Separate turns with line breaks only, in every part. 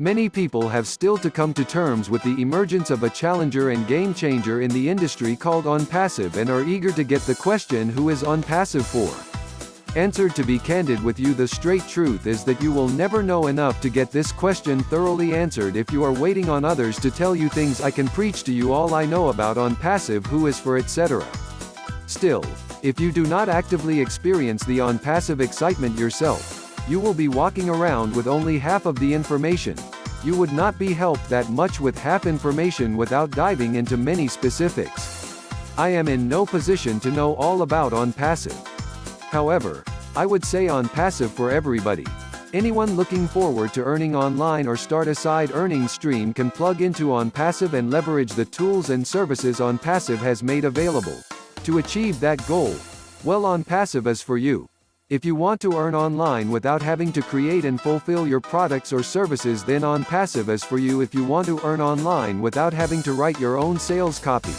Many people have still to come to terms with the emergence of a challenger and game changer in the industry called Onpassive and are eager to get the question, who is Onpassive for? Answered, to be candid with you, the straight truth is that you will never know enough to get this question thoroughly answered if you are waiting on others to tell you things. I can preach to you all I know about Onpassive, who is for, etc. Still, if you do not actively experience the Onpassive excitement yourself, you will be walking around with only half of the information. You would not be helped that much with half information without diving into many specifics. I am in no position to know all about Onpassive. However, I would say Onpassive for everybody. Anyone looking forward to earning online or start a side earning stream can plug into Onpassive and leverage the tools and services Onpassive has made available. To achieve that goal, well, Onpassive is for you. If you want to earn online without having to create and fulfill your products or services, then Onpassive is for you. If you want to earn online without having to write your own sales copy,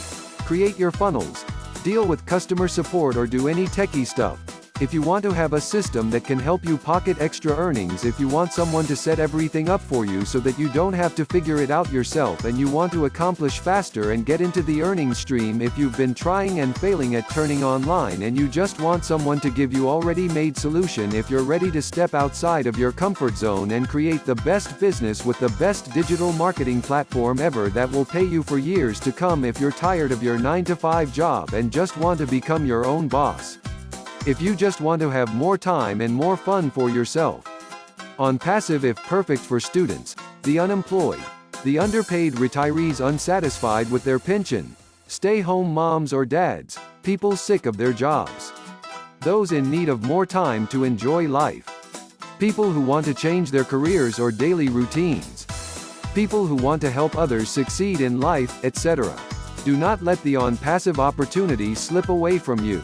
create your funnels, deal with customer support, or do any techie stuff. If you want to have a system that can help you pocket extra earnings, if you want someone to set everything up for you so that you don't have to figure it out yourself, and you want to accomplish faster and get into the earning stream, if you've been trying and failing at turning online and you just want someone to give you already made solution, if you're ready to step outside of your comfort zone and create the best business with the best digital marketing platform ever that will pay you for years to come, if you're tired of your 9-to-5 job and just want to become your own boss. If you just want to have more time and more fun for yourself. Onpassive, if perfect for students, the unemployed, the underpaid retirees unsatisfied with their pension, stay-home moms or dads, people sick of their jobs, those in need of more time to enjoy life, people who want to change their careers or daily routines, people who want to help others succeed in life, etc. Do not let the Onpassive opportunity slip away from you.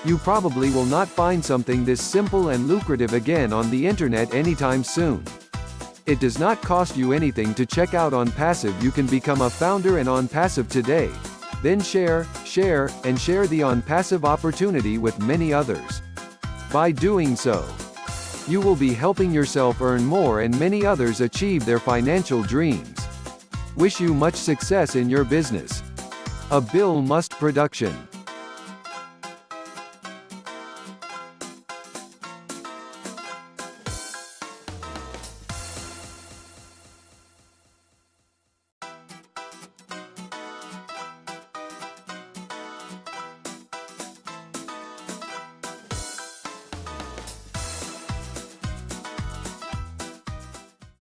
You probably will not find something this simple and lucrative again on the internet anytime soon. It does not cost you anything to check out Onpassive. You can become a founder in Onpassive today. Then share the Onpassive opportunity with many others. By doing so, you will be helping yourself earn more and many others achieve their financial dreams. Wish you much success in your business. A Bill Must production.